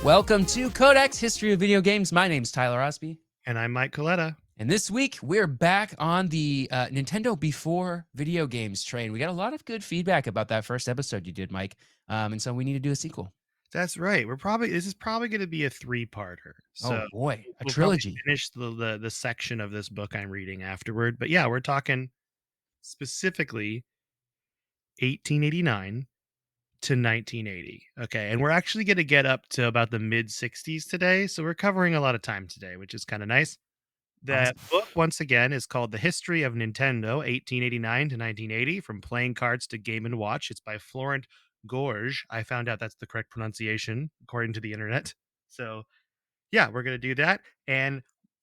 Welcome to Codex History of Video Games. My name's Tyler Osby. And I'm Mike Coletta. And this week, we're back on the Nintendo before video games train. We got a lot of good feedback about that first episode you did, Mike. And so we need to do a sequel. That's right. This is probably going to be a 3-parter. So Oh, boy. A we'll trilogy. probably finish the section of this book I'm reading afterward. But yeah, we're talking specifically 1889 to 1980. Okay. And we're actually going to get up to about the mid 60s today. So we're covering a lot of time today, which is kind of nice. That book, once again, is called The History of Nintendo, 1889 to 1980, From Playing Cards to Game & Watch. It's by Florent Gorges. I found out that's the correct pronunciation, according to the internet. So, yeah, we're going to do that. And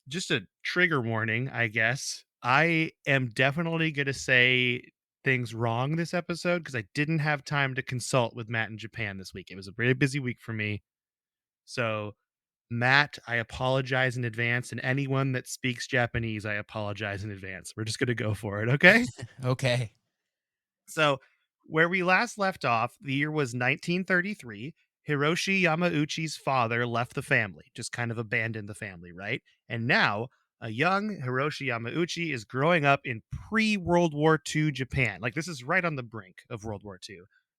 just a trigger warning, I guess. I am definitely going to say things wrong this episode because I didn't have time to consult with Matt in Japan this week. It was a very busy week for me. So, Matt, I apologize in advance, and anyone that speaks Japanese, I apologize in advance. We're just going to go for it, okay? Okay. So, where we last left off, the year was 1933. Hiroshi Yamauchi's father left the family, just kind of abandoned the family, right? And now, a young Hiroshi Yamauchi is growing up in pre-World War II Japan. Like, this is right on the brink of World War II.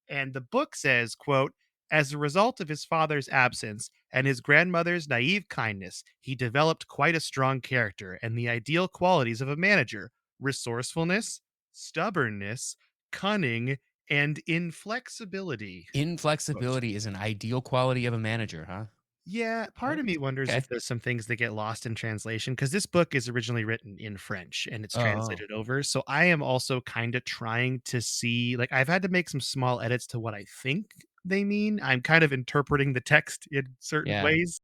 And the book says, quote, as a result of his father's absence and his grandmother's naive kindness, he developed quite a strong character and the ideal qualities of a manager: resourcefulness, stubbornness, cunning, and inflexibility. Inflexibility is an ideal quality of a manager, huh? Yeah, part of me wonders if there's some things that get lost in translation because this book is originally written in French and it's translated over. So I am also kind of trying to see, like, I've had to make some small edits to what I think they mean. I'm kind of interpreting the text in certain Yeah. ways.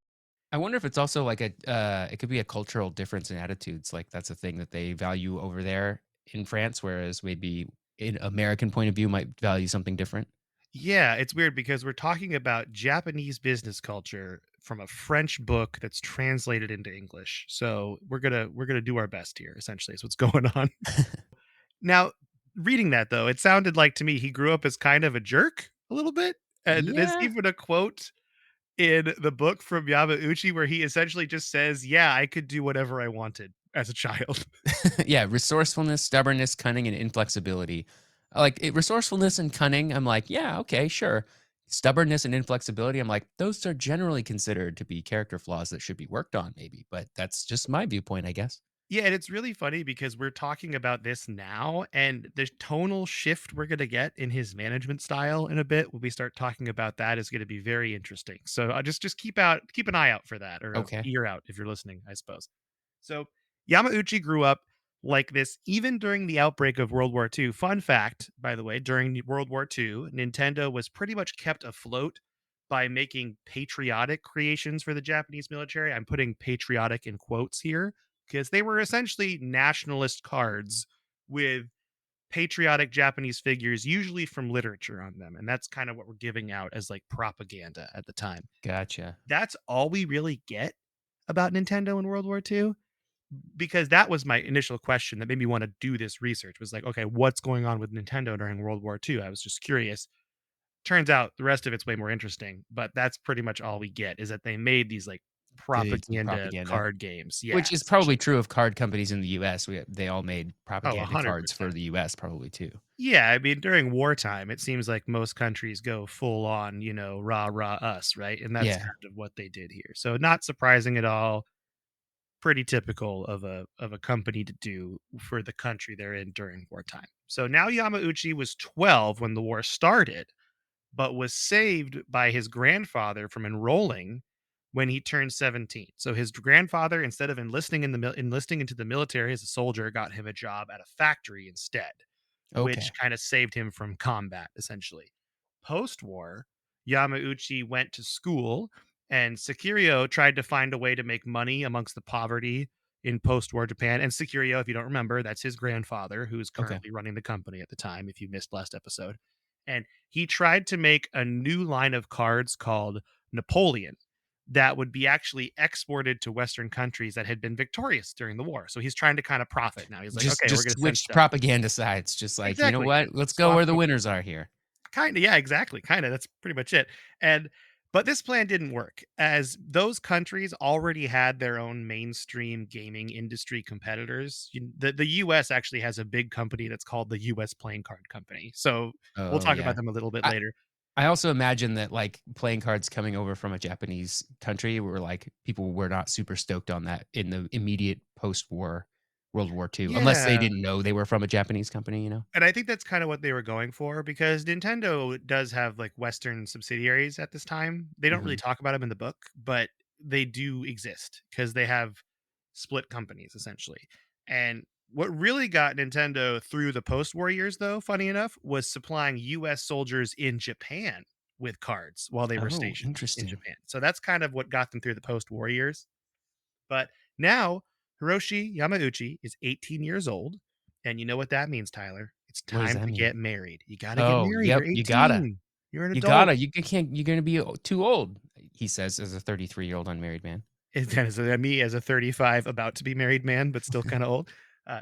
I wonder if it's also like it could be a cultural difference in attitudes. Like that's a thing that they value over there in France, whereas maybe an American point of view might value something different. Yeah, it's weird because we're talking about Japanese business culture from a French book that's translated into English. So we're gonna do our best here, essentially, is what's going on. Now, reading that though, it sounded like to me he grew up as kind of a jerk a little bit. And there's Yeah. even a quote in the book from Yamauchi where he essentially just says, yeah, I could do whatever I wanted as a child. Yeah, resourcefulness, stubbornness, cunning, and inflexibility. Resourcefulness and cunning, I'm like, yeah, okay, sure. Stubbornness and inflexibility, I'm like, those are generally considered to be character flaws that should be worked on, maybe. But that's just my viewpoint, I guess. Yeah, and it's really funny because we're talking about this now, and the tonal shift we're going to get in his management style in a bit when we start talking about that is going to be very interesting. So just keep an eye out for that, or a Okay. ear out if you're listening, I suppose. So Yamauchi grew up like this even during the outbreak of World War II. Fun fact, by the way, during World War II, Nintendo was pretty much kept afloat by making patriotic creations for the Japanese military. I'm putting patriotic in quotes here because they were essentially nationalist cards with patriotic Japanese figures, usually from literature on them. And that's kind of what we're giving out as like propaganda at the time. Gotcha. That's all we really get about Nintendo in World War II, because that was my initial question that made me want to do this research, was like, okay, what's going on with Nintendo during World War II? I was just curious. Turns out the rest of it's way more interesting, but that's pretty much all we get, is that they made these like propaganda card games. Yeah. Which is probably true of card companies in the US. They all made Oh, propaganda cards for 100%. the US probably too. Yeah, I mean, during wartime, it seems like most countries go full on, rah rah us, right? And that's Yeah. kind of what they did here. So not surprising at all. Pretty typical of a company to do for the country they're in during wartime. So now Yamauchi was 12 when the war started, but was saved by his grandfather from enrolling when he turned 17. So his grandfather, instead of enlisting into the military as a soldier, got him a job at a factory instead, which Okay. kind of saved him from combat, essentially. Post-war, Yamauchi went to school, and Sekirio tried to find a way to make money amongst the poverty in post-war Japan. And Sekirio, if you don't remember, that's his grandfather, who's Okay. currently running the company at the time, if you missed last episode. And he tried to make a new line of cards called Napoleon that would be actually exported to Western countries that had been victorious during the war. So he's trying to kind of profit now. He's like, Just okay, we're just going to send switched stuff. propaganda sides. Just like, you know Exactly. what? Let's go Swap where the over. winners are here. Kind of, yeah, exactly. Kind of. That's pretty much it. And But this plan didn't work, as those countries already had their own mainstream gaming industry competitors. The US actually has a big company that's called the US Playing Card Company. So we'll Oh, talk about yeah. them a little bit I later. I also imagine that, like, playing cards coming over from a Japanese country were, like, people were not super stoked on that in the immediate post-war World War II, unless they Yeah. didn't know they were from a Japanese company, you know? And I think that's kind of what they were going for because Nintendo does have like Western subsidiaries at this time. They don't really Mhm. talk about them in the book, but they do exist because they have split companies essentially. And what really got Nintendo through the post war years, though, funny enough, was supplying US soldiers in Japan with cards while they were Oh, stationed in interesting. Japan. So that's kind of what got them through the post war years. But now Hiroshi Yamauchi is 18 years old. And you know what that means, Tyler? It's What does time that to mean? get married. You got to get Oh, married. yep, You're you gotta. 18. You're an You adult. gotta. You can't you're gonna be too old, he says as a 33-year-old unmarried man. And that is me as a 35 about to be married man, but still kind of old.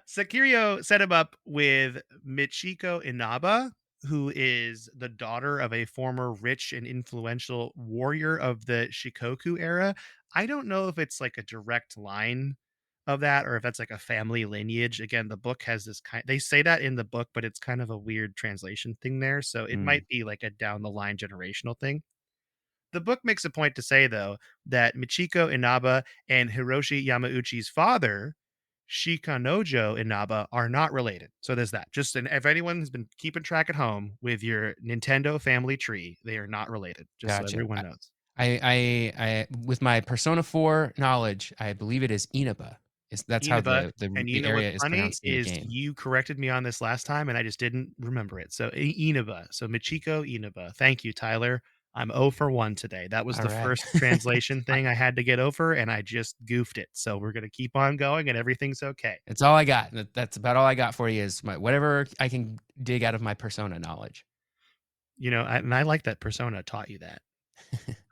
Sakirio set him up with Michiko Inaba, who is the daughter of a former rich and influential warrior of the Shikoku era. I don't know if it's like a direct line of that or if that's like a family lineage. Again, the book has this kind they say that in the book, but it's kind of a weird translation thing there. So it Mm. might be like a down the line generational thing. The book makes a point to say, though, that Michiko Inaba and Hiroshi Yamauchi's father, Shikanojo Inaba, are not related. So there's that. Just and if anyone has been keeping track at home with your Nintendo family tree, they are not related. Just so Gotcha. everyone knows. With my Persona 4 knowledge, I believe it is Inaba. That's how Inaba, and you the know what's area is funny pronounced in the is game. you corrected me on this last time, and I just didn't remember it. So Inaba, so Michiko Inaba. Thank you, Tyler. I'm 0 for 1 today. That was the Alright. first translation thing I had to get over, and I just goofed it. So we're gonna keep on going, and everything's okay. That's all I got. That's about all I got for you is my whatever I can dig out of my Persona knowledge. And I like that Persona taught you that.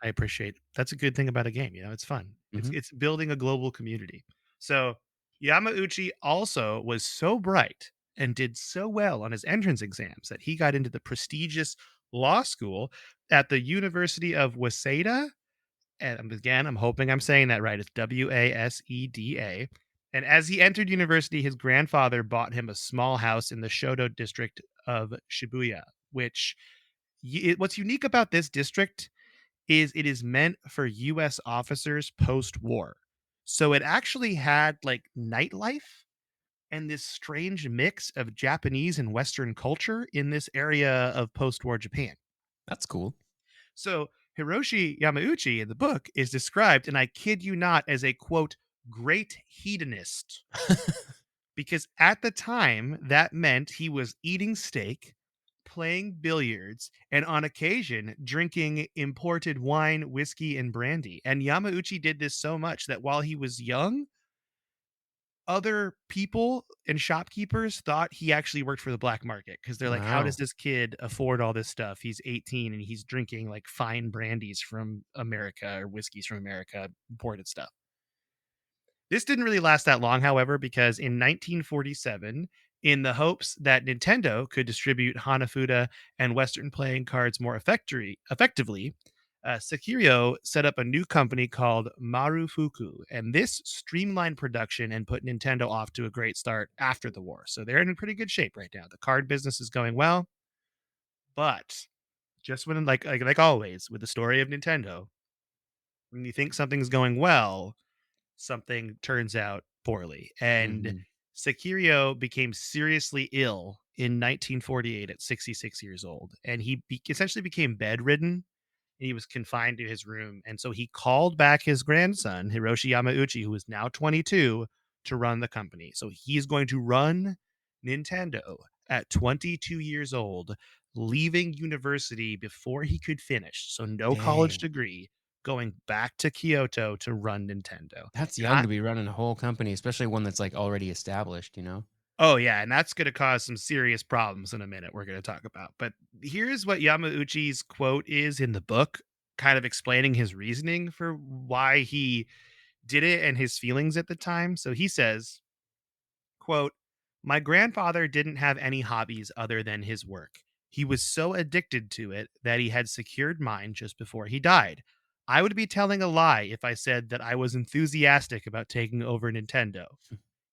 I appreciate it. That's a good thing about a game, it's fun. It's Mhm. it's building a global community. So, Yamauchi also was so bright and did so well on his entrance exams that he got into the prestigious law school at the University of Waseda. And again, I'm hoping I'm saying that right. It's Waseda. And as he entered university, his grandfather bought him a small house in the Shoto district of Shibuya, which what's unique about this district is it is meant for US officers post-war. So it actually had like nightlife and this strange mix of Japanese and Western culture in this area of post-war Japan. That's cool. So Hiroshi Yamauchi in the book is described, and I kid you not, as a quote, great hedonist because at the time that meant he was eating steak, playing billiards, and on occasion drinking imported wine, whiskey, and brandy. And Yamauchi did this so much that while he was young, other people and shopkeepers thought he actually worked for the black market because they're like, how does Wow. this kid afford all this stuff? He's 18 and he's drinking like fine brandies from America or whiskeys from America, imported stuff. This didn't really last that long, however, because in 1947, in the hopes that Nintendo could distribute Hanafuda and Western playing cards more effectively, Sekirio set up a new company called Marufuku, and this streamlined production and put Nintendo off to a great start after the war. So they're in pretty good shape right now. The card business is going well, but just when like always with the story of Nintendo, when you think something's going well, something turns out poorly. And Mhm. Sekirio became seriously ill in 1948 at 66 years old. And essentially became bedridden. He was confined to his room. And so he called back his grandson, Hiroshi Yamauchi, who is now 22, to run the company. So he's going to run Nintendo at 22 years old, leaving university before he could finish. So no college Dang. degree, going back to Kyoto to run Nintendo. That's And young to be running a whole company, especially one that's, like, already established, you know? oh yeah, and that's going to cause some serious problems in a minute we're going to talk about. But here's what Yamauchi's quote is in the book, kind of explaining his reasoning for why he did it and his feelings at the time. So he says, quote, "My grandfather didn't have any hobbies other than his work. He was so addicted to it that he had secured mine just before he died. I would be telling a lie if I said that I was enthusiastic about taking over Nintendo.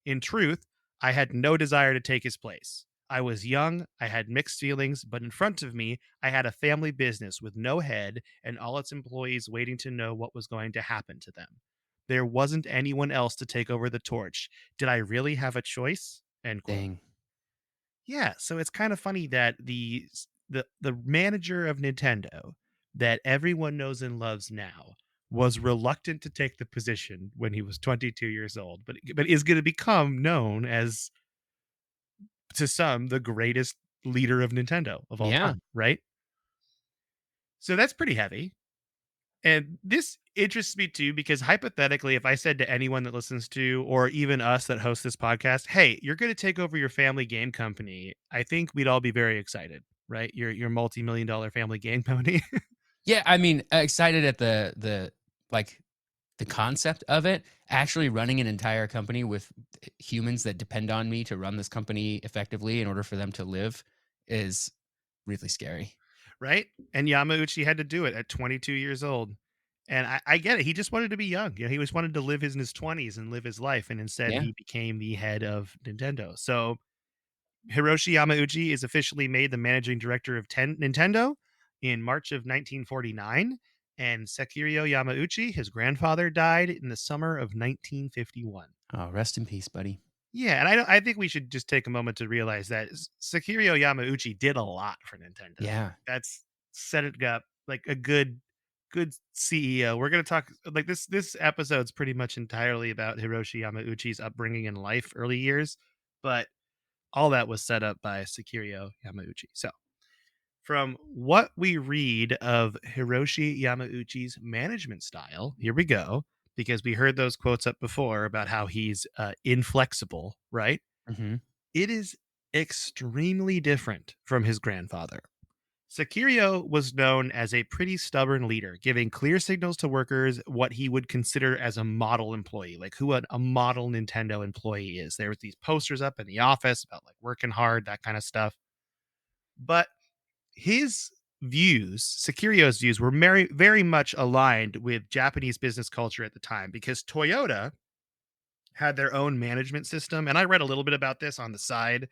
In truth, I had no desire to take his place. I was young, I had mixed feelings, but in front of me, I had a family business with no head and all its employees waiting to know what was going to happen to them. There wasn't anyone else to take over the torch. Did I really have a choice? End quote. Dang. Yeah, so it's kind of funny that the manager of Nintendo that everyone knows and loves now was reluctant to take the position when he was 22 years old, but is going to become known as, to some, the greatest leader of Nintendo of all Yeah. time, right? So that's pretty heavy. And this interests me too, because hypothetically, if I said to anyone that listens to, or even us that host this podcast, hey, you're going to take over your family game company, I think we'd all be very excited, right? Your multi-million dollar family game company. Yeah, I mean, excited at the like the concept of it. Actually running an entire company with humans that depend on me to run this company effectively in order for them to live is really scary. Right? And Yamauchi had to do it at 22 years old. And I get it. He just wanted to be young. He just wanted to live in his 20s and live his life. And instead, Yeah. he became the head of Nintendo. So Hiroshi Yamauchi is officially made the managing director of Nintendo in March of 1949. And Sekiryo Yamauchi, his grandfather, died in the summer of 1951. Oh, rest in peace, buddy. Yeah, and I think we should just take a moment to realize that Sekiryo Yamauchi did a lot for Nintendo. Yeah. That's set it up like a good CEO. We're gonna talk like this episode's pretty much entirely about Hiroshi Yamauchi's upbringing in life, early years, but all that was set up by Sekiryo Yamauchi. So, from what we read of Hiroshi Yamauchi's management style, here we go, because we heard those quotes up before about how he's inflexible, right? Mhm. It is extremely different from his grandfather. Sekirio was known as a pretty stubborn leader, giving clear signals to workers what he would consider as a model employee, like who a model Nintendo employee is. There was these posters up in the office about like working hard, that kind of stuff. But his views, Sekirio's views, were very much aligned with Japanese business culture at the time because Toyota had their own management system. And I read a little bit about this on the side,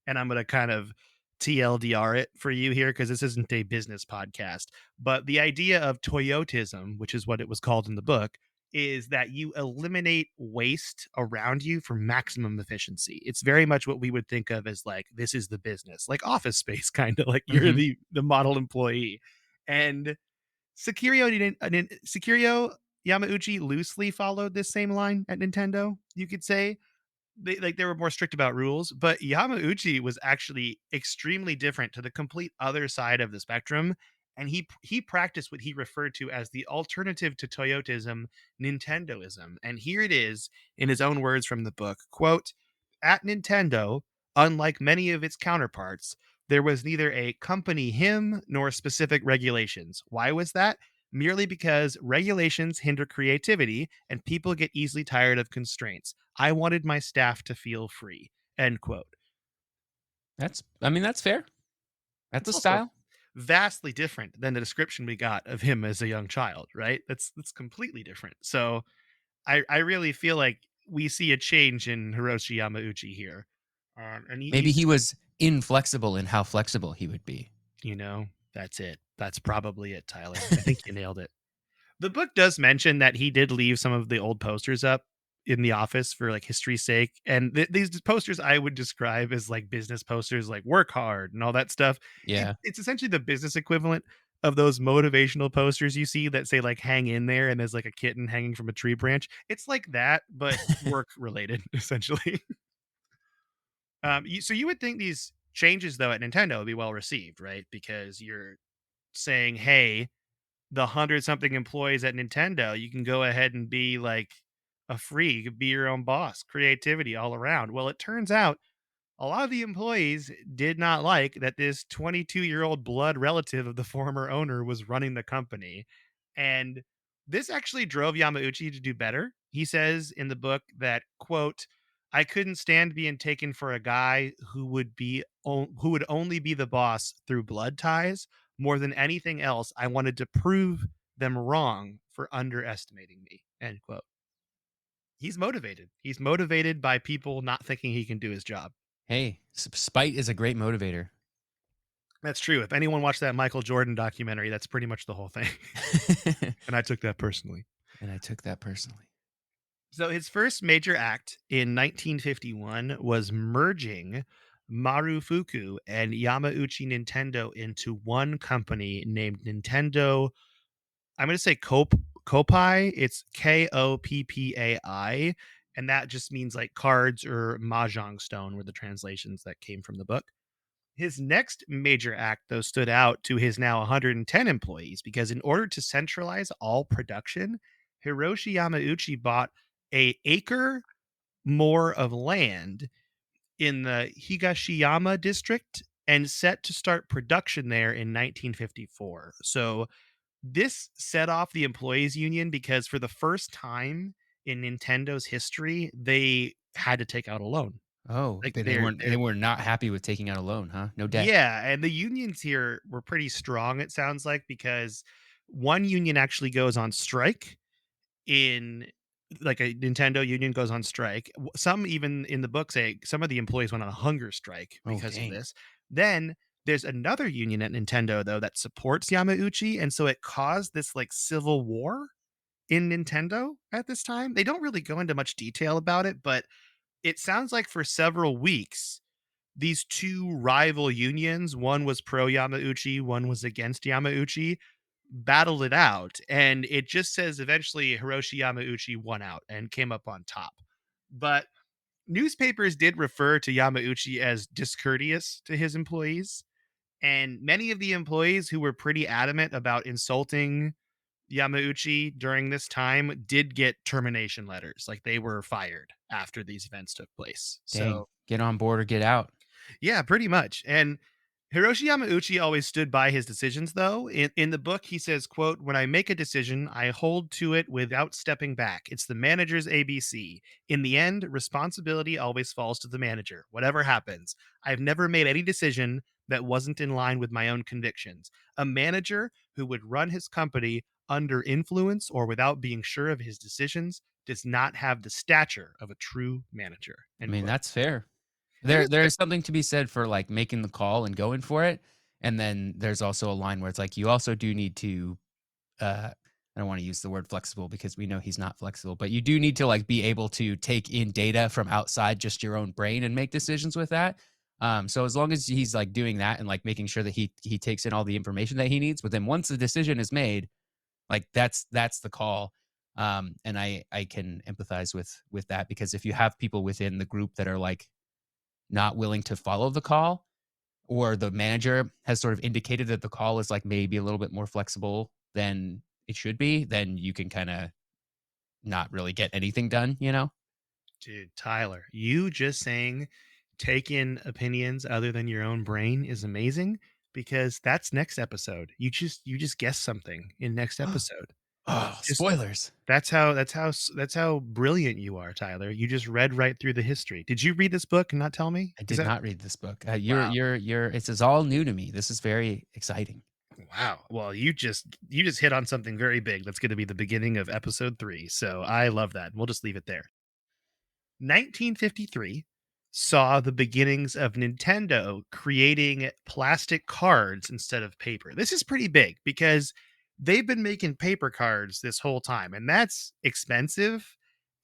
and I'm going to kind of TLDR it for you here because this isn't a business podcast. But the idea of Toyotism, which is what it was called in the book, is that you eliminate waste around you for maximum efficiency. It's very much what we would think of as like this is the business, like Office Space, kind of like you're Mhm. the model employee. And Sekirio Yamauchi loosely followed this same line at Nintendo, you could say, they were more strict about rules, but Yamauchi was actually extremely different to the complete other side of the spectrum. And he practiced what he referred to as the alternative to Toyotism, Nintendoism. And here it is in his own words from the book. Quote, at Nintendo, unlike many of its counterparts, there was neither a company hymn nor specific regulations. Why was that? Merely because regulations hinder creativity and people get easily tired of constraints. I wanted my staff to feel free. End quote. I mean, that's fair. That's It's a also style. vastly different than the description we got of him as a young child, right? That's completely different. So I really feel like we see a change in Hiroshi Yamauchi here. And Maybe he's, he was inflexible in how flexible he would be. you know, that's it. That's probably it, Tyler. I think you nailed it. The book does mention that he did leave some of the old posters up in the office for like history's sake. And these posters I would describe as like business posters, like work hard and all that stuff. Yeah. It's essentially the business equivalent of those motivational posters you see that say like hang in there and there's like a kitten hanging from a tree branch. It's like that, but work related, essentially. So you would think these changes though at Nintendo would be well received, right? Because you're saying, hey, the 100 something employees at Nintendo, you can go ahead and be like a free, you could be your own boss, creativity all around. Well, it turns out a lot of the employees did not like that this 22-year-old blood relative of the former owner was running the company. And this actually drove Yamauchi to do better. He says in the book that, quote, I couldn't stand being taken for a guy who would only be the boss through blood ties. More than anything else, I wanted to prove them wrong for underestimating me." End quote. He's motivated. He's motivated by people not thinking he can do his job. Hey, spite is a great motivator. That's true. If anyone watched that Michael Jordan documentary, that's pretty much the whole thing. And I took that personally. And I took that personally. So his first major act in 1951 was merging Marufuku and Yamauchi Nintendo into one company named Nintendo. I'm going to say Koppai. It's Koppai. And that just means like cards or mahjong stone were the translations that came from the book. His next major act, though, stood out to his now 110 employees because in order to centralize all production, Hiroshi Yamauchi bought a acre more of land in the Higashiyama district and set to start production there in 1954. So this set off the employees union because for the first time in Nintendo's history, they had to take out a loan. Oh, Like they were not happy with taking out a loan, huh? No debt. Yeah, and the unions here were pretty strong, it sounds like, because one union actually goes on strike in like a Nintendo union goes on strike. Some even in the book say some of the employees went on a hunger strike Oh, because of dang. this. Then there's another union at Nintendo though that supports Yamauchi, and so it caused this like civil war in Nintendo at this time. They don't really go into much detail about it, but it sounds like for several weeks these two rival unions, one was pro Yamauchi, one was against Yamauchi, battled it out. And it just says eventually Hiroshi Yamauchi won out and came up on top. But newspapers did refer to Yamauchi as discourteous to his employees. And many of the employees who were pretty adamant about insulting Yamauchi during this time did get termination letters. Like they were fired after these events took place. Dang. So Get on board or get out. yeah, pretty much. And Hiroshi Yamauchi always stood by his decisions, though. In the book, he says, quote, "When I make a decision, I hold to it without stepping back. It's the manager's ABC. In the end, responsibility always falls to the manager, whatever happens. I've never made any decision that wasn't in line with my own convictions. A manager who would run his company under influence or without being sure of his decisions does not have the stature of a true manager." I End mean, quote. that's fair. It is There's something to be said for, like, making the call and going for it, and then there's also a line where it's like, you also do need to, I don't wanna use the word flexible because we know he's not flexible, but you do need to, like, be able to take in data from outside just your own brain and make decisions with that. So as long as he's, like, doing that and, like, making sure that he takes in all the information that he needs, but then once the decision is made, like, that's the call. And I can empathize with that because if you have people within the group that are, like, not willing to follow the call, or the manager has sort of indicated that the call is like maybe a little bit more flexible than it should be, then you can kind of not really get anything done, you know? Dude, Tyler, you just saying take in opinions other than your own brain is amazing because that's next episode. You just guessed something in next episode. Oh, Just spoilers. that's how brilliant you are, Tyler. You just read right through the history. Did you read this book and not tell me? I Is did that not read this book. wow? This is all new to me. This is very exciting. Wow. Well, you just hit on something very big. That's going to be the beginning of episode 3. So I love that. We'll just leave it there. 1953 saw the beginnings of Nintendo creating plastic cards instead of paper. This is pretty big because they've been making paper cards this whole time, and that's expensive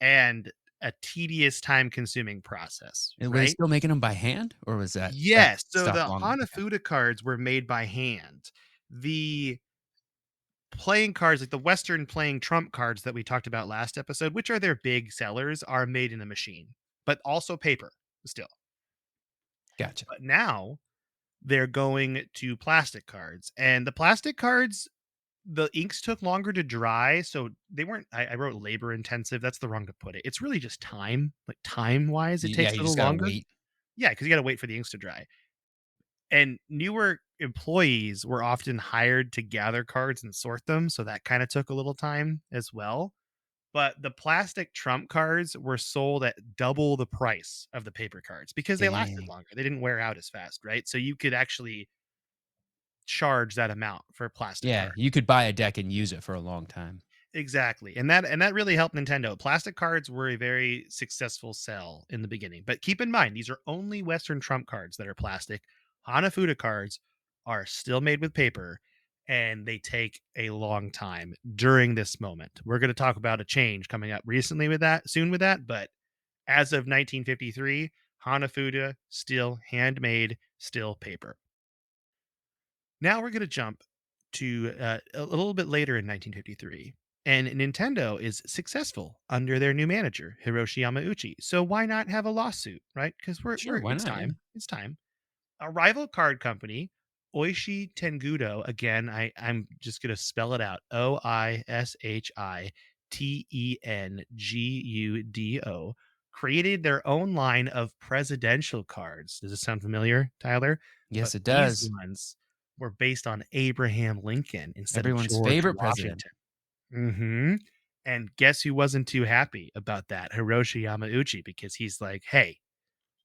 and a tedious, time consuming process, And were they right? still making them by hand, or was that Yes. So stopped the long ago? Hanafuda cards were made by hand. The playing cards, like the Western playing trump cards that we talked about last episode, which are their big sellers, are made in a machine, but also paper still. Gotcha. But now they're going to plastic cards, and the plastic cards, the inks took longer to dry, so they weren't. I wrote labor intensive. That's the wrong to put it. It's really just time, like time wise, it Yeah, takes you a just little gotta longer. wait. Yeah, because you got to wait for the inks to dry. And newer employees were often hired to gather cards and sort them, so that kind of took a little time as well. but the plastic trump cards were sold at double the price of the paper cards because they lasted Dang. longer. They didn't wear out as fast, right? So you could actually charge that amount for a plastic Yeah, card. you could buy a deck and use it for a long time. Exactly. And that really helped Nintendo. Plastic cards were a very successful sell in the beginning. But keep in mind, these are only Western Trump cards that are plastic. Hanafuda cards are still made with paper and they take a long time during this moment. We're going to talk about a change coming up recently with that, soon with that, but as of 1953, Hanafuda still handmade, still paper. Now we're going to jump to a little bit later in 1953. And Nintendo is successful under their new manager, Hiroshi Yamauchi. So why not have a lawsuit, right? Because Sure, why it's not? Yeah. time. It's time. A rival card company, Oishi Tengudo, again, I'm just gonna spell it out. OishiTengudo, created their own line of presidential cards. Does this sound familiar, Tyler? But Yes, it these does. ones were based on Abraham Lincoln instead of Everyone's George favorite president. Washington. Hmm. And guess who wasn't too happy about that? Hiroshi Yamauchi, because he's like, hey,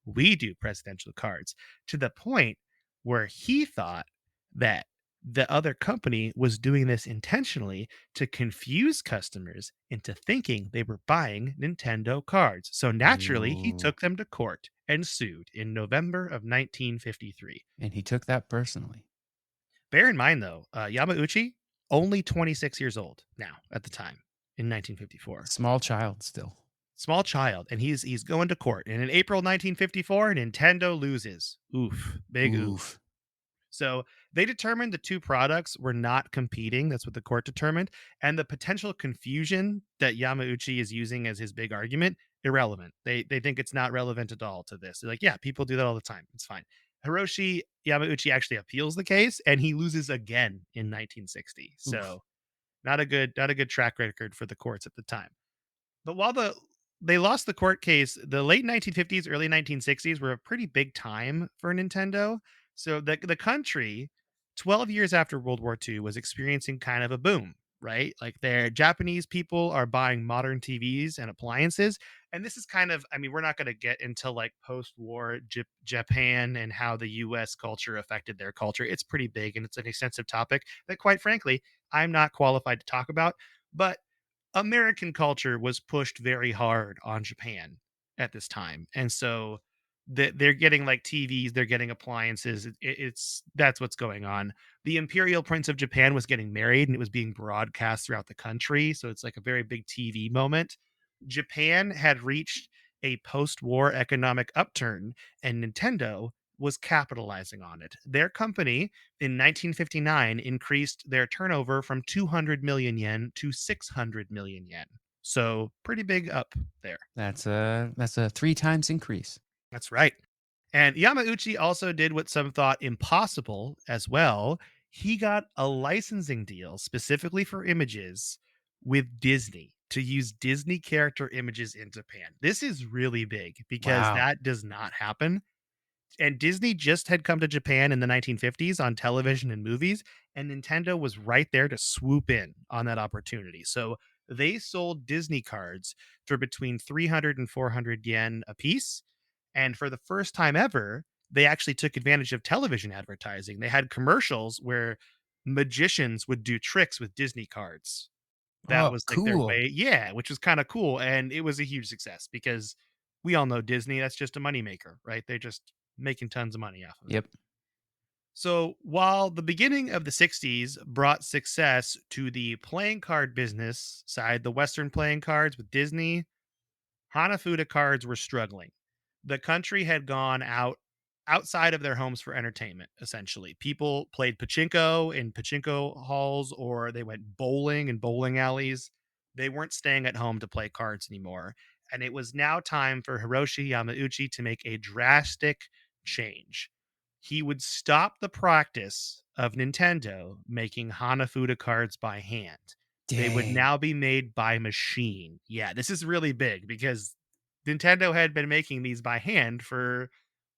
we do presidential cards, to the point where he thought that the other company was doing this intentionally to confuse customers into thinking they were buying Nintendo cards. So naturally, he Ooh. took them to court and sued in November of 1953. And he took that personally. Bear in mind, though, Yamauchi, only 26 years old now at the time in 1954. Small child still. Small child, and he's going to court. And in April 1954, Nintendo loses. Oof, big oof. Oof. So they determined the two products were not competing. That's what the court determined. And the potential confusion that Yamauchi is using as his big argument, irrelevant. They think it's not relevant at all to this. They're like, yeah, people do that all the time. It's fine. Hiroshi Yamauchi actually appeals the case and he loses again in 1960. Oof. So not a good track record for the courts at the time. But while they lost the court case, the late 1950s, early 1960s were a pretty big time for Nintendo. So the country, 12 years after World War II, was experiencing kind of a boom, right? Like their Japanese people are buying modern TVs and appliances. And this is kind of, I mean, we're not going to get into like post-war Japan and how the US culture affected their culture. It's pretty big and it's an extensive topic that quite frankly, I'm not qualified to talk about. But American culture was pushed very hard on Japan at this time. And so they're getting like TVs, they're getting appliances. It's that's what's going on. The Imperial Prince of Japan was getting married and it was being broadcast throughout the country. So it's like a very big TV moment. Japan had reached a post war economic upturn and Nintendo was capitalizing on it. Their company in 1959 increased their turnover from 200 million yen to 600 million yen. So pretty big up there. That's a 3 times increase. That's right. And Yamauchi also did what some thought impossible as well. He got a licensing deal specifically for images with Disney to use Disney character images in Japan. This is really big because Wow. that does not happen. And Disney just had come to Japan in the 1950s on television and movies, and Nintendo was right there to swoop in on that opportunity. So they sold Disney cards for between 300 and 400 yen a piece. And for the first time ever, they actually took advantage of television advertising. They had commercials where magicians would do tricks with Disney cards. That Oh, was like their cool. way, yeah, which was kind of cool. And it was a huge success because we all know Disney, that's just a moneymaker, right? They're just making tons of money off of it. Yep. So while the beginning of the 60s brought success to the playing card business side, the Western playing cards with Disney, Hanafuda cards were struggling. The country had gone outside of their homes for entertainment, essentially. People played pachinko in pachinko halls or they went bowling in bowling alleys. They weren't staying at home to play cards anymore. And it was now time for Hiroshi Yamauchi to make a drastic change. He would stop the practice of Nintendo making Hanafuda cards by hand. They would Dang. now be made by machine. Yeah, this is really big because Nintendo had been making these by hand for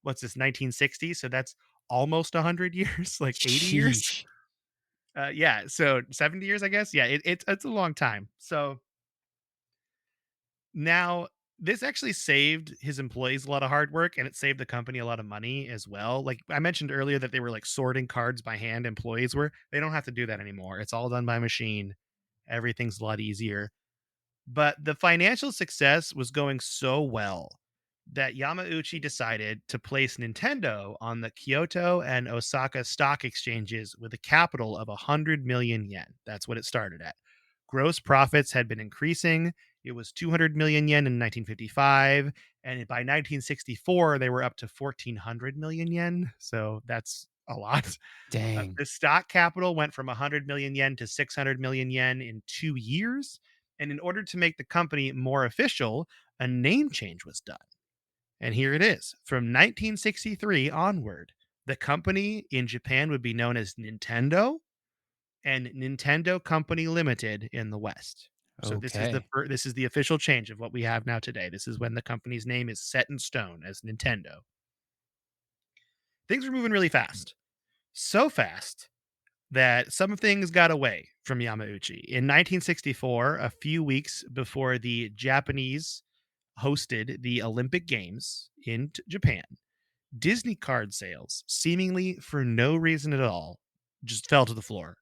what's this 1960, so that's almost 100 years, like 80 years. Sheesh. Yeah, so 70 years, I guess. Yeah, it's a long time. So Now, this actually saved his employees a lot of hard work, and it saved the company a lot of money as well. Like I mentioned earlier that they were like sorting cards by hand, employees were. They don't have to do that anymore. It's all done by machine. Everything's a lot easier. But the financial success was going so well that Yamauchi decided to place Nintendo on the Kyoto and Osaka stock exchanges with a capital of 100 million yen. That's what it started at. Gross profits had been increasing. It was 200 million yen in 1955. And by 1964, they were up to 1,400 million yen. So that's a lot. Dang. The stock capital went from 100 million yen to 600 million yen in 2 years. And in order to make the company more official, a name change was done. And here it is. From 1963 onward, the company in Japan would be known as Nintendo and Nintendo Company Limited in the West. So Okay. this is the official change of what we have now today. This is when the company's name is set in stone as Nintendo. Things were moving really fast. So fast that some things got away from Yamauchi. In 1964, a few weeks before the Japanese hosted the Olympic Games in Japan, Disney card sales, seemingly for no reason at all, just fell to the floor,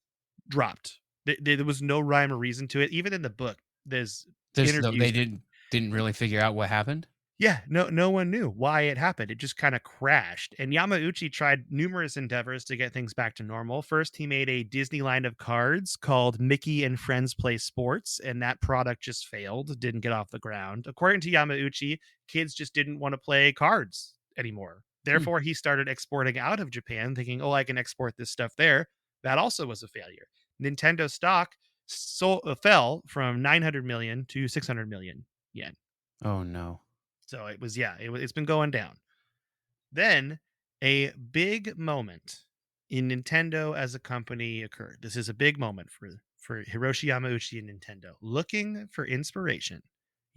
dropped. There was no rhyme or reason to it. Even in the book, there's There's no they interviews. didn't really figure out what happened? Yeah, no one knew why it happened. It just kinda crashed, and Yamauchi tried numerous endeavors to get things back to normal. First, he made a Disney line of cards called Mickey and Friends Play Sports, and that product just failed, didn't get off the ground. According to Yamauchi, kids just didn't wanna play cards anymore. Hmm. Therefore, he started exporting out of Japan thinking, "Oh, I can export this stuff there." That also was a failure. Nintendo stock fell from 900 million to 600 million yen. Oh, no. So it was, yeah, it's been going down. Then a big moment in Nintendo as a company occurred. This is a big moment for Hiroshi Yamauchi and Nintendo. Looking for inspiration,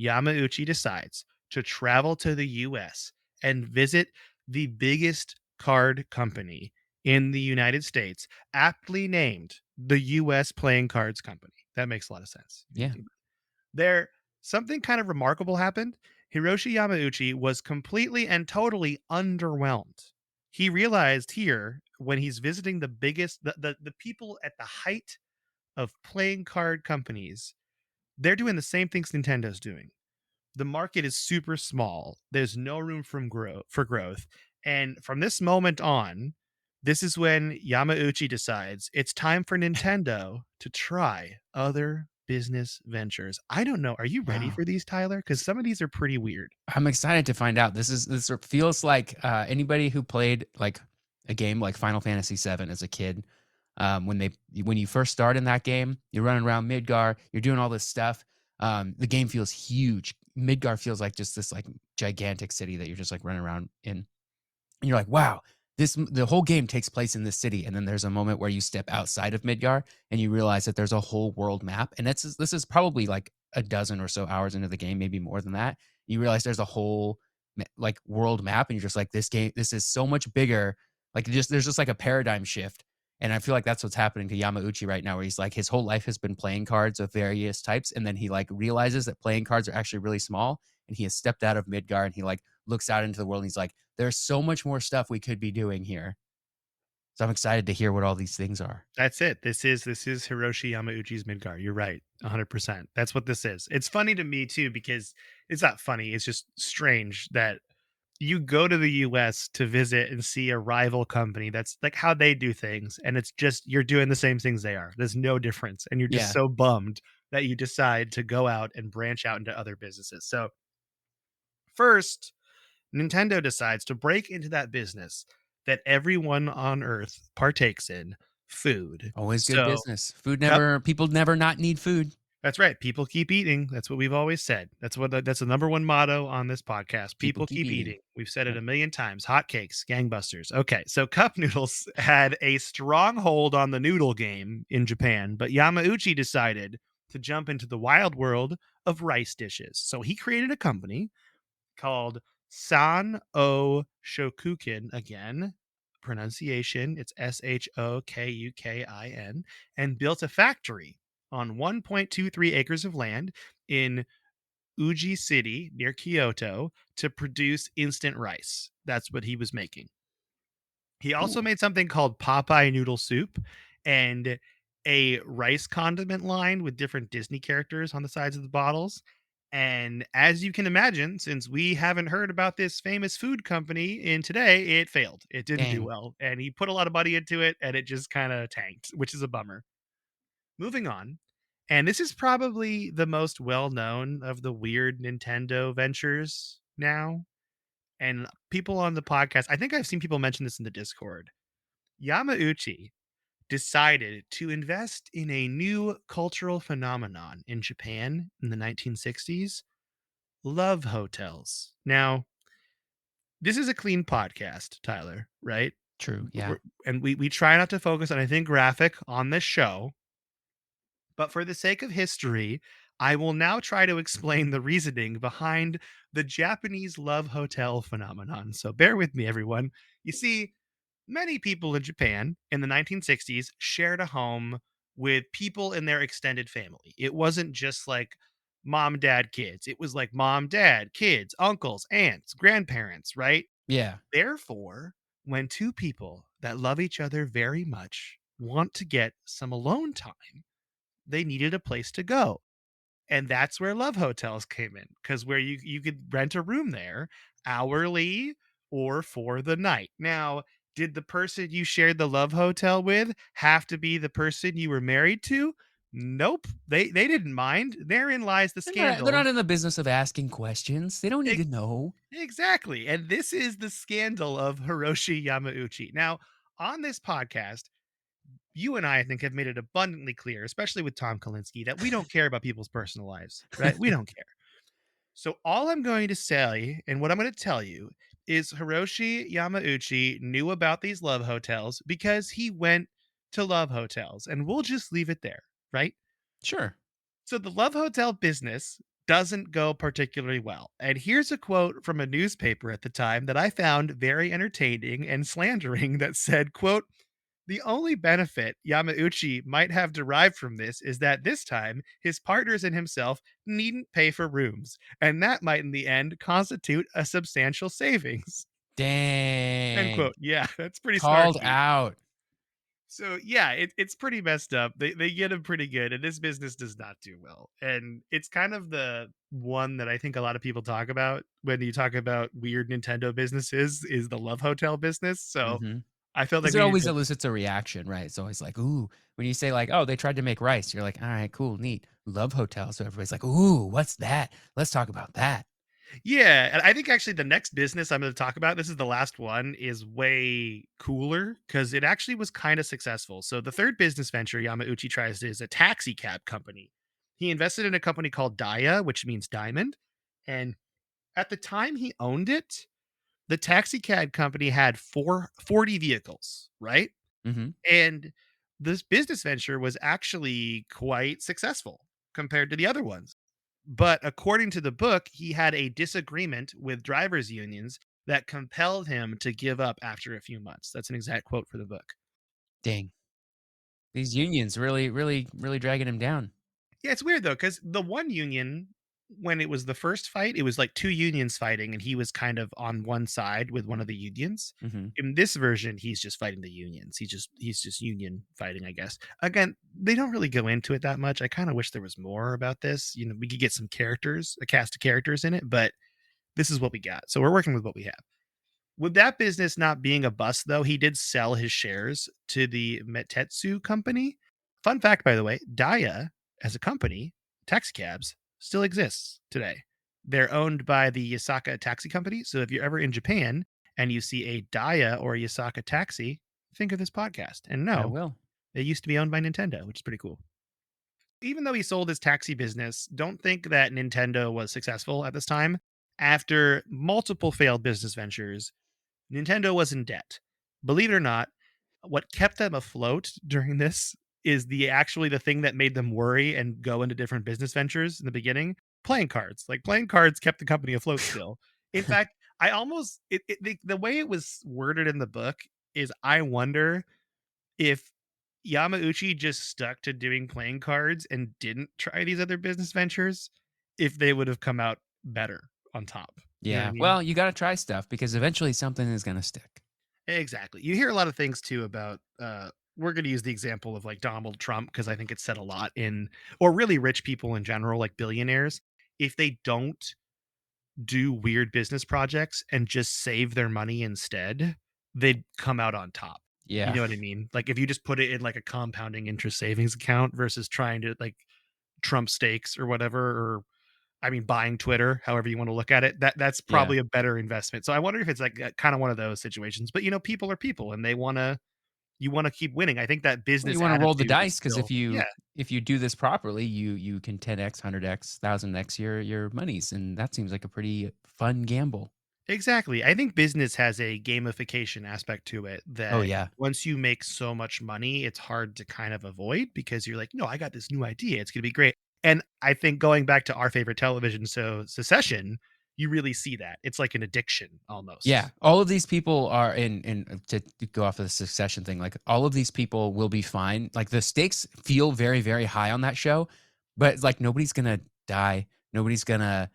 Yamauchi decides to travel to the US and visit the biggest card company in the United States, aptly named the US Playing Cards Company. That makes a lot of sense. If you Yeah. think there, something kind of remarkable happened. Hiroshi Yamauchi was completely and totally underwhelmed. He realized here when he's visiting the biggest the people at the height of playing card companies, they're doing the same things Nintendo's doing. The market is super small. There's no room for growth. And from this moment on, this is when Yamauchi decides it's time for Nintendo to try other business ventures. I don't know. Are you ready Wow. for these, Tyler? Because some of these are pretty weird. I'm excited to find out. This sort of feels like, anybody who played, like, a game like Final Fantasy VII as a kid, when you first start in that game, you're running around Midgar, you're doing all this stuff, the game feels huge. Midgar feels like just this, like, gigantic city that you're just, like, running around in. And you're like, wow, the whole game takes place in this city. And then there's a moment where you step outside of Midgar and you realize that there's a whole world map. And this is probably like a dozen or so hours into the game, maybe more than that. You realize there's a whole like world map, and you're just like, this is so much bigger. Like there's just like a paradigm shift. And I feel like that's what's happening to Yamauchi right now, where he's like his whole life has been playing cards of various types, and then he like realizes that playing cards are actually really small, and he has stepped out of Midgar and he like looks out into the world and he's like, there's so much more stuff we could be doing here. So I'm excited to hear what all these things are. That's it. This is Hiroshi Yamauchi's Midgar. You're right. 100%. That's what this is. It's funny to me too because it's not funny. It's just strange that you go to the US to visit and see a rival company that's like how they do things, and it's just you're doing the same things they are. There's no difference, and you're just Yeah. so bummed that you decide to go out and branch out into other businesses. So, first, Nintendo decides to break into that business that everyone on earth partakes in, food. Always good So, business. Food Yep. never people never not need food. That's right. People keep eating. That's what we've always said. That's the number one motto on this podcast. People People keep keep eating. eating. We've said it Yep. a million times. Hotcakes, gangbusters. Okay, so cup noodles had a stronghold on the noodle game in Japan, but Yamauchi decided to jump into the wild world of rice dishes. So he created a company called San O Shokukin again. Pronunciation, it's Shokukin, and built a factory on 1.23 acres of land in Uji City near Kyoto to produce instant rice. That's what he was making. He also Ooh, made something called Popeye noodle soup and a rice condiment line with different Disney characters on the sides of the bottles. And as you can imagine, since we haven't heard about this famous food company in today, it failed. It didn't do dang. well. And he put a lot of money into it and it just kind of tanked, which is a bummer. Moving on. And this is probably the most well known of the weird Nintendo ventures now. And people on the podcast, I think I've seen people mention this in the Discord. Yamauchi decided to invest in a new cultural phenomenon in Japan in the 1960s, love hotels. Now, this is a clean podcast, Tyler, right? True. Yeah. We're- and we try not to focus on anything graphic on this show, but for the sake of history, I will now try to explain the reasoning behind the Japanese love hotel phenomenon. So bear with me, everyone. You see, many people in Japan in the 1960s shared a home with people in their extended family. It wasn't just like mom, dad, kids. It was like mom, dad, kids, uncles, aunts, grandparents, right? Yeah. Therefore, when two people that love each other very much want to get some alone time, they needed a place to go. And that's where love hotels came in, because where you could rent a room there hourly or for the night. Now, did the person you shared the love hotel with have to be the person you were married to? Nope. They didn't mind. Therein lies the They're scandal. not in the business of asking questions. They don't need E- to know. exactly. And this is the scandal of Hiroshi Yamauchi. Now, on this podcast, you and I think, have made it abundantly clear, especially with Tom Kalinske, that we don't care about people's personal lives, right? We don't care. So all I'm going to say, and what I'm going to tell you, is Hiroshi Yamauchi knew about these love hotels because he went to love hotels, and we'll just leave it there, right? Sure. So the love hotel business doesn't go particularly well. And here's a quote from a newspaper at the time that I found very entertaining and slandering that said, quote, "The only benefit Yamauchi might have derived from this is that this time his partners and himself needn't pay for rooms, and that might in the end constitute a substantial savings." End Dang. quote. Yeah, that's pretty Called snarky. out. So yeah, it's pretty messed up. They get him pretty good, and this business does not do well. And it's kind of the one that I think a lot of people talk about when you talk about weird Nintendo businesses is the love hotel business. So Mhm. I felt like Because it we need always to. elicits a reaction, right? It's always like, "Ooh," when you say like, "Oh, they tried to make rice," you're like, "All right, cool, neat. Love hotel." So everybody's like, "Ooh, what's that? Let's talk about that." Yeah, and I think actually the next business I'm going to talk about, this is the last one, is way cooler because it actually was kind of successful. So the third business venture Yamauchi tries is a taxi cab company. He invested in a company called Daya, which means diamond, and at the time he owned it, the taxi cab company had 40 vehicles, right? Mhm. And this business venture was actually quite successful compared to the other ones. But according to the book, he had a disagreement with drivers' unions that compelled him to give up after a few months. That's an exact quote for the book. Dang. These unions really, really, really dragging him down. Yeah, it's weird though, because the one union, when it was the first fight, it was like two unions fighting, and he was kind of on one side with one of the unions. Mhm. In this version, he's just fighting the unions. He's just union fighting, I guess. Again, they don't really go into it that much. I kind of wish there was more about this. You know, we could get some characters, a cast of characters in it, but this is what we got. So we're working with what we have. With that business not being a bust, though, he did sell his shares to the Metetsu company. Fun fact, by the way, Daya as a company, taxi cabs, still exists today. They're owned by the Yasaka Taxi Company. So if you're ever in Japan and you see a Daya or a Yasaka taxi, think of this podcast. And I no, will. they used to be owned by Nintendo, which is pretty cool. Even though he sold his taxi business, don't think that Nintendo was successful at this time. After multiple failed business ventures, Nintendo was in debt. Believe it or not, what kept them afloat during this is the thing that made them worry and go into different business ventures in the beginning. Playing cards, like playing cards, kept the company afloat still. In fact, I almost the way it was worded in the book is I wonder if Yamauchi just stuck to doing playing cards and didn't try these other business ventures, if they would have come out better on top. You know what I Yeah. mean? Well, you got to try stuff because eventually something is going to stick. Exactly. You hear a lot of things too about we're going to use the example of like Donald Trump because I think it's said a lot in or really rich people in general like billionaires if they don't do weird business projects and just save their money instead, they'd come out on top. You Yeah. know what I mean? Like if you just put it in like a compounding interest savings account versus trying to like Trump stakes or whatever, or I mean buying Twitter, however you want to look at it, that's Yeah. probably a better investment. So I wonder if it's like kind of one of those situations. But people are people and they wanna you wanna keep winning. I think that Well, you business want to roll the attitude is dice because still yeah. if you do this properly, you can 10x, 100x, 1000x your monies, and that seems like a pretty fun gamble. Exactly. I think business has a gamification aspect to it Oh that yeah, once you make so much money, it's hard to kind of avoid because you're like, no, I got this new idea. It's going to be great. And I think going back to our favorite television, so Secession, you really see that. It's like an addiction yeah. almost. All of these people are to go off of the succession thing. Like all of these people will be fine. Like the stakes feel very very high on that show, but like nobody's gonna die. Nobody's gonna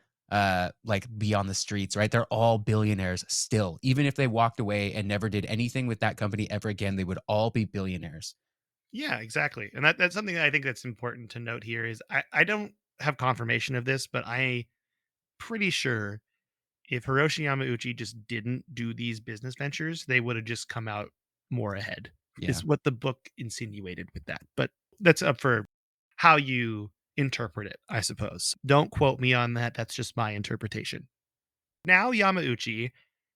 like be on the streets, right? They're all billionaires still. Even if they walked away and never did anything with that company ever again, they would all be billionaires. Yeah, exactly. And that's something that I think that's important to note here is I don't have confirmation of this, but I pretty sure if Hiroshi Yamauchi just didn't do these business ventures, they would have just come out more ahead, Yeah. is what the book insinuated with that. But that's up for how you interpret it, I suppose. Don't quote me on that. That's just my interpretation. Now Yamauchi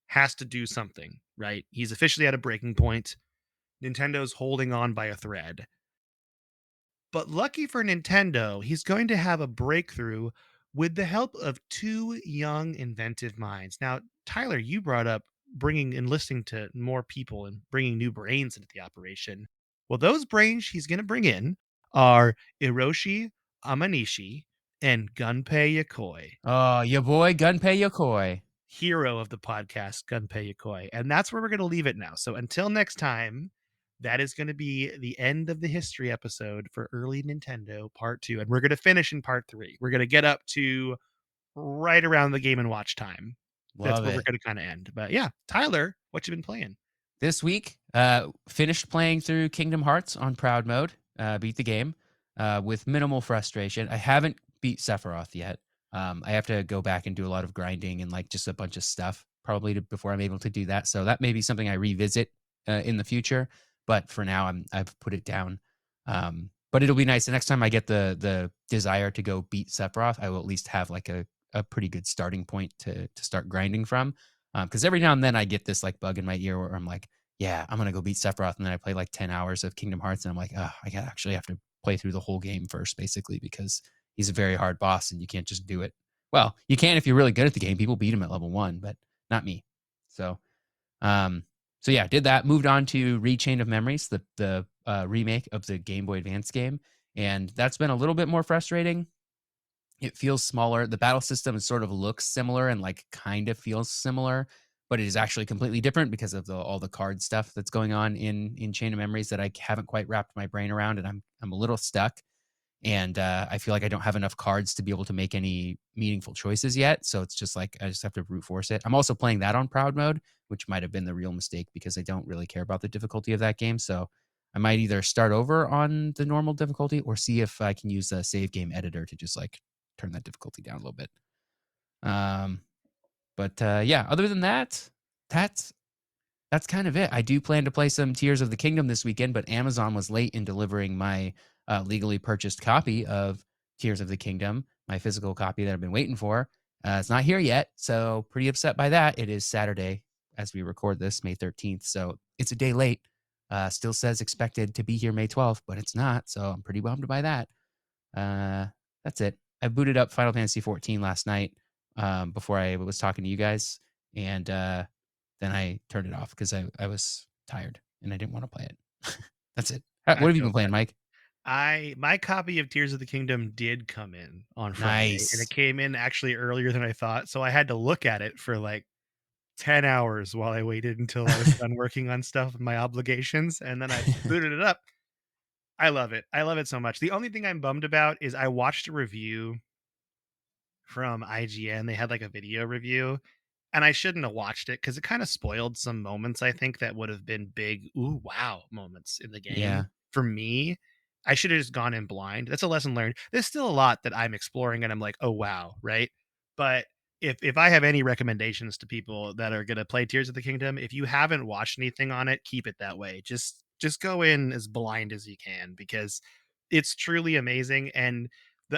has to do something, right? He's officially at a breaking point. Nintendo's holding on by a thread. But lucky for Nintendo, he's going to have a breakthrough with the help of two young, inventive minds. Now, Tyler, you brought up bringing and listening to more people and bringing new brains into the operation. Well, those brains he's going to bring in are Hiroshi Amanishi and Gunpei Yokoi, Oh, your boy Gunpei Yokoi. hero of the podcast, Gunpei Yokoi. And that's where we're going to leave it now. So until next time, that is going to be the end of the history episode for early Nintendo part 2. And we're going to finish in part 3. We're going to get up to right around the Game and Watch time. That's Love where we're it. going to kind of end. But yeah, Tyler, what you been playing? This week, finished playing through Kingdom Hearts on proud mode. Beat the game with minimal frustration. I haven't beat Sephiroth yet. I have to go back and do a lot of grinding and like just a bunch of stuff probably before I'm able to do that. So that may be something I revisit in the future. But for now, I've put it down. But it'll be nice. The next time I get the desire to go beat Sephiroth, I will at least have like a pretty good starting point to start grinding from. Because every now and then I get this like bug in my ear where I'm like, yeah, I'm gonna go beat Sephiroth, and then I play like 10 hours of Kingdom Hearts, and I'm like, oh, I actually have to play through the whole game first, basically, because he's a very hard boss, and you can't just do it. Well, you can if you're really good at the game. People beat him at level 1, but not me. So, um, so yeah, did that. Moved on to Chain of Memories, the remake of the Game Boy Advance game, and that's been a little bit more frustrating. It feels smaller. The battle system sort of looks similar and like kind of feels similar, but it is actually completely different because of all the card stuff that's going on in Chain of Memories that I haven't quite wrapped my brain around, and I'm a little stuck. And I feel like I don't have enough cards to be able to make any meaningful choices yet. So it's just like I just have to brute force it. I'm also playing that on proud mode, which might have been the real mistake because I don't really care about the difficulty of that game. So I might either start over on the normal difficulty or see if I can use a save game editor to just like turn that difficulty down a little bit. Um, but yeah, other than that, that's that's kind of it. I do plan to play some Tears of the Kingdom this weekend, but Amazon was late in delivering my legally purchased copy of Tears of the Kingdom, my physical copy that I've been waiting for. It's not here yet, so pretty upset by that. It is Saturday as we record this, May 13th, so it's a day late. Still says expected to be here May 12th, but it's not, so I'm pretty bummed by that. Uh, that's it. I booted up Final Fantasy 14 last night before I was talking to you guys, and then I turned it off because I was tired and I didn't want to play it. That's it. I What have you feel been playing, that. Mike? My copy of Tears of the Kingdom did come in on Friday, and it Nice. came in actually earlier than I thought. So I had to look at it for like 10 hours while I waited until I was done working on stuff with my obligations, and then I booted it up. I love it. I love it so much. The only thing I'm bummed about is I watched a review from IGN. They had like a video review, and I shouldn't have watched it because it kind of spoiled some moments I think that would have been big, ooh, wow moments in the game. Yeah. For me, I should have just gone in blind. That's a lesson learned. There's still a lot that I'm exploring and I'm like, oh wow, right? But if I have any recommendations to people that are gonna play Tears of the Kingdom, if you haven't watched anything on it, keep it that way. Just go in as blind as you can because it's truly amazing. And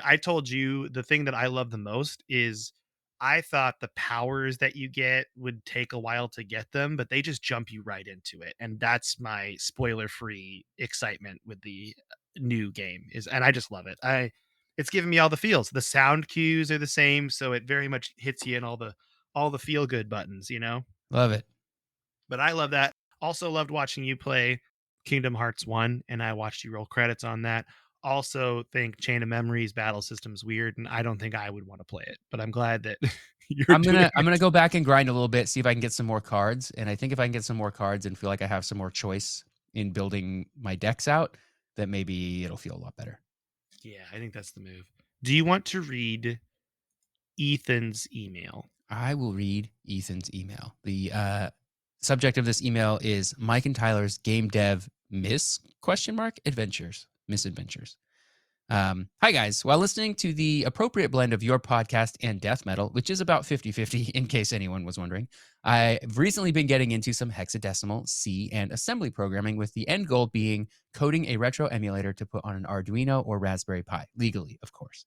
I told you the thing that I love the most is I thought the powers that you get would take a while to get them, but they just jump you right into it. And that's my spoiler-free excitement with the new game is, and I just love it. It's giving me all the feels. The sound cues are the same, so it very much hits you in all the feel good buttons, you know? Love it. But I love that. Also loved watching you play Kingdom Hearts 1, and I watched you roll credits on that. Also think Chain of Memories battle system's weird, and I don't think I would want to play it, but I'm glad that you're doing I'm gonna it. go back and grind a little bit, see if I can get some more cards. And I think if I can get some more cards and feel like I have some more choice in building my decks out, that maybe it'll feel a lot better. Yeah, I think that's the move. Do you want to read Ethan's email? I will read Ethan's email. The subject of this email is Mike and Tyler's game dev miss question mark adventures misadventures. Hi guys. While listening to the appropriate blend of your podcast and death metal, which is about 50-50 in case anyone was wondering, I've recently been getting into some hexadecimal, C, and assembly programming with the end goal being coding a retro emulator to put on an Arduino or Raspberry Pi, legally, of course.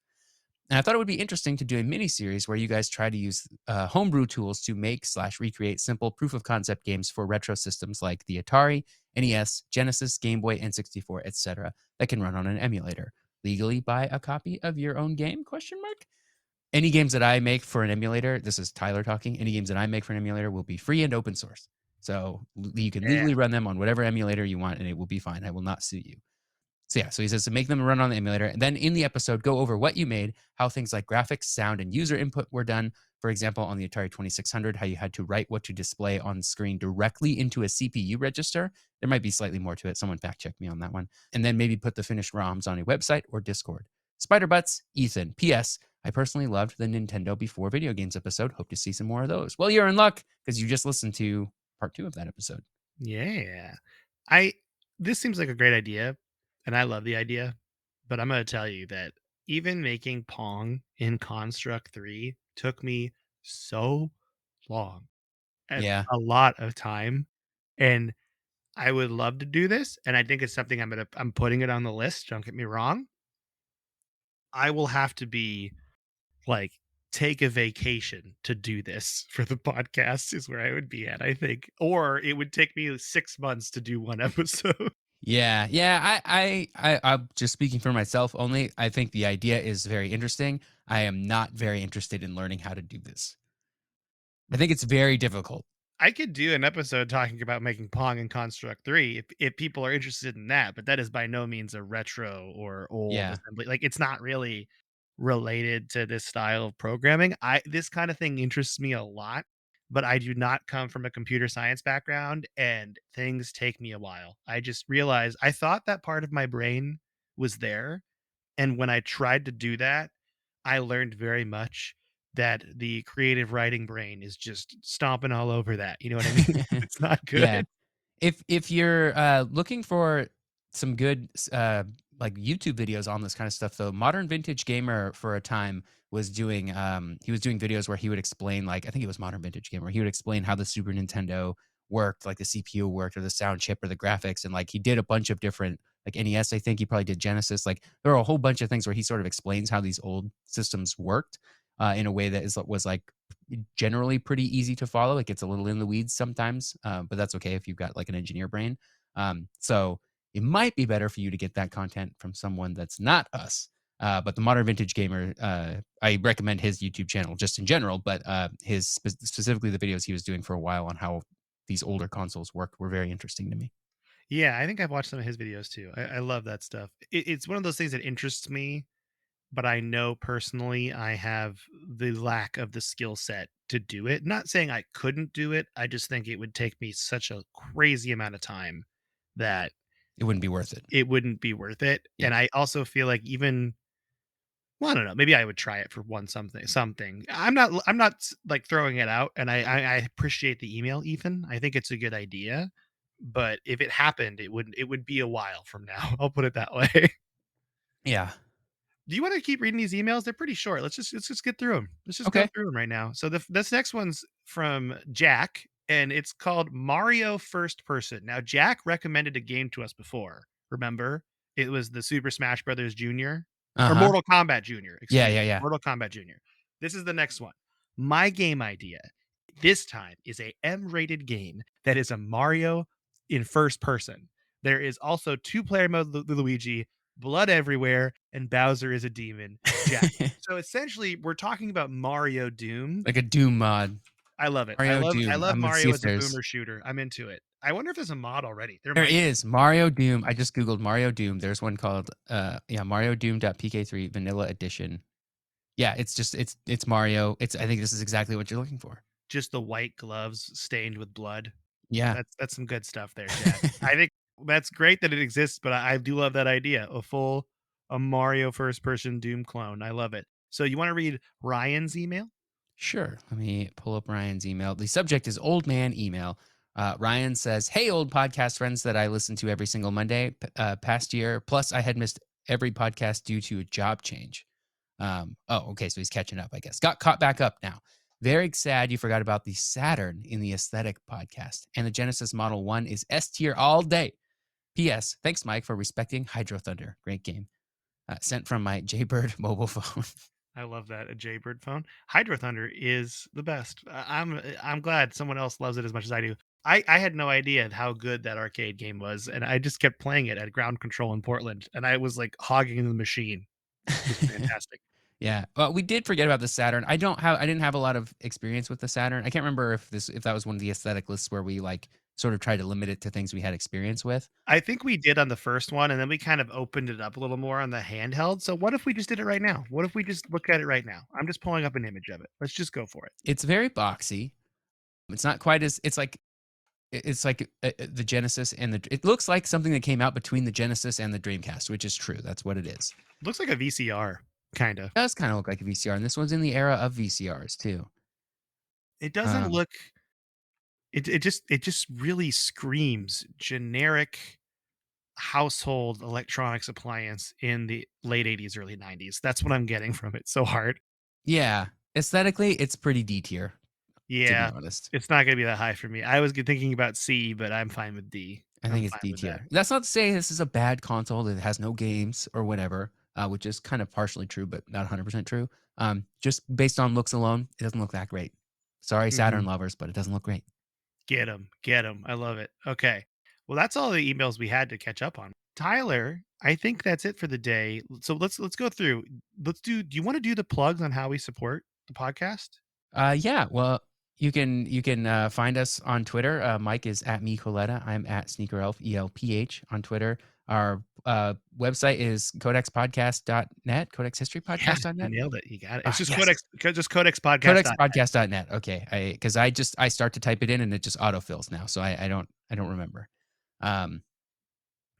And I thought it would be interesting to do a mini series where you guys try to use homebrew tools to make/recreate simple proof of concept games for retro systems like the Atari, NES, Genesis, Game Boy, N64, etc. that can run on an emulator. Legally buy a copy of your own game? Question mark. Any games that I make for an emulator, this is Tyler talking. Any games that I make for an emulator will be free and open source. So you can Yeah. legally run them on whatever emulator you want, and it will be fine. I will not sue you. So yeah, so he says to make them run on the emulator. And then in the episode, go over what you made, how things like graphics, sound, and user input were done. For example, on the Atari 2600, how you had to write what to display on screen directly into a CPU register. There might be slightly more to it. Someone fact check me on that one. And then maybe put the finished ROMs on a website or Discord. Spider Butts, Ethan. P.S. I personally loved the Nintendo Before Video Games episode. Hope to see some more of those. Well, you're in luck because you just listened to part 2 of that episode. Yeah. I This seems like a great idea, and I love the idea, but I'm going to tell you that even making Pong in Construct 3 took me so long and Yeah. a lot of time, and I would love to do this, and I think it's something I'm putting it on the list, don't get me wrong. I will have to be like take a vacation to do this for the podcast is where I would be at, I think. Or it would take me 6 months to do one episode. Yeah, yeah. I'm just speaking for myself only. I think the idea is very interesting. I am not very interested in learning how to do this. I think it's very difficult. I could do an episode talking about making Pong in Construct 3 if people are interested in that, but that is by no means a retro or old Yeah, assembly. Like it's not really related to this style of programming. I This kind of thing interests me a lot, but I do not come from a computer science background and things take me a while. I just realized I thought that part of my brain was there, and when I tried to do that, I learned very much that the creative writing brain is just stomping all over that. You know what I mean? It's not yeah. good. If you're looking for some good like YouTube videos on this kind of stuff, though, Modern Vintage Gamer for a time was doing he was doing videos where he would explain, like I think it was Modern Vintage Gamer, he would explain how the Super Nintendo worked, like the CPU worked or the sound chip or the graphics, and like he did a bunch of different like NES. I think he probably did Genesis. Like there are a whole bunch of things where he sort of explains how these old systems worked in a way that was like generally pretty easy to follow. It gets a little in the weeds sometimes, but that's okay if you've got like an engineer brain. So it might be better for you to get that content from someone that's not us. But the Modern Vintage Gamer, I recommend his YouTube channel just in general, but specifically the videos he was doing for a while on how these older consoles work were very interesting to me. Yeah, I think I've watched some of his videos too. I love that stuff. It's one of those things that interests me, but I know personally I have the lack of the skill set to do it. Not saying I couldn't do it. I just think it would take me such a crazy amount of time that It wouldn't be worth it. it wouldn't be worth it. Yeah. And I also feel like even Well, I don't know. Maybe I would try it for one something. I'm not like throwing it out, and I appreciate the email, Ethan. I think it's a good idea, but if it happened, it would be a while from now. I'll put it that way. Yeah. Do you want to keep reading these emails? They're pretty short. Let's just get through them. Let's just go Okay. through them right now. So this next one's from Jack, and it's called Mario First Person. Now, Jack recommended a game to us before. Remember, it was the Super Smash Brothers Junior or Uh-huh. Mortal Kombat Junior. Yeah, Excuse yeah, me, yeah. Mortal Kombat Junior. This is the next one. My game idea this time is a M-rated game that is a Mario in first person. There is also two-player mode Luigi, blood everywhere, and Bowser is a demon. Jack. So essentially, we're talking about Mario Doom. Like a Doom mod. I love it. I Mario love I Doom. love I'm gonna see Mario if as a there's boomer shooter. I'm into it. I wonder if there's a mod already. There there might be. is Mario Doom. I just googled Mario Doom. There's one called yeah, Mario Doom.pk3 Vanilla Edition. Yeah, it's Mario. I think this is exactly what you're looking for. Just the white gloves stained with blood. Yeah. That's some good stuff there, Jack. I think that's great that it exists, but I do love that idea. A Mario first person Doom clone. I love it. So you want to read Ryan's email? Sure. Let me pull up Ryan's email. The subject is old man email. Ryan says, "Hey, old podcast friends that I listen to every single Monday past year. Plus, I had missed every podcast due to a job change. Oh, okay. So he's catching up, I guess. Got caught back up now. Very sad you forgot about the Saturn in the Aesthetic podcast. And the Genesis Model 1 is S tier all day. P.S. Thanks, Mike, for respecting Hydro Thunder. Great game. Sent from my Jaybird mobile phone." I love that, a Jaybird phone. Hydro Thunder is the best. I'm glad someone else loves it as much as I do. I had no idea how good that arcade game was, and I just kept playing it at Ground Control in Portland, and I was like hogging the machine. It was fantastic. Yeah. Well, we did forget about the Saturn. I didn't have a lot of experience with the Saturn. I can't remember if that was one of the aesthetic lists where we like sort of tried to limit it to things we had experience with. I think we did on the first one, and then we kind of opened it up a little more on the handheld. So what if we just did it right now? What if we just look at it right now? I'm just pulling up an image of it. Let's just go for it. It's very boxy. It's not quite as the Genesis and it looks like something that came out between the Genesis and the Dreamcast, which is true. That's what it is. Looks like a VCR, kind of. It does kind of look like a VCR, and this one's in the era of VCRs too. It doesn't Um, look. It just really screams generic household electronics appliance in the late 80s, early 90s. That's what I'm getting from it so hard. yeah, aesthetically, it's pretty D tier, to be Yeah, honest. it's not gonna be that high for me. I was thinking about C, but I'm fine with D. I I'm think it's fine D with that. tier. That's not to say this is a bad console that has no games or whatever, which is kind of partially true, but not 100% true. Just based on looks alone, it doesn't look that great. Sorry, Saturn Mhm. lovers, but it doesn't look great. Get 'em, get 'em. I love it. Okay. Well, that's all the emails we had to catch up on. Tyler, I think that's it for the day. So let's go through. Do you want to do the plugs on how we support the podcast? Yeah, well, you can find us on Twitter. Mike is at me Coletta. I'm at SneakerElf ELPH on Twitter. Our website is codexpodcast.net, Yeah, you codexhistorypodcast.net. nailed it. You got it. It's Ah, just yes, codexpodcast.net. codexpodcast.net. Okay, because I start to type it in and it just autofills now, so I don't remember. Um,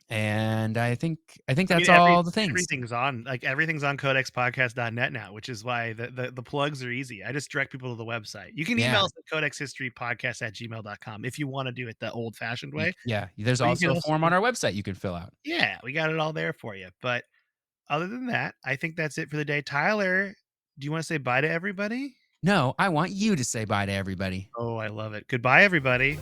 and I think I mean, that's all the things. everything's on codexpodcast.net now, which is why the plugs are easy. I just direct people to the website. You can email Yeah, us at codexhistorypodcast@gmail.com if you want to do it the old fashioned way. yeah. There's But you can also a also form on our website you can fill out. yeah, we got it all there for you. But other than that, I think that's it for the day. Tyler, do you want to say bye to everybody? No, I want you to say bye to everybody. Oh, I love it. Goodbye, everybody.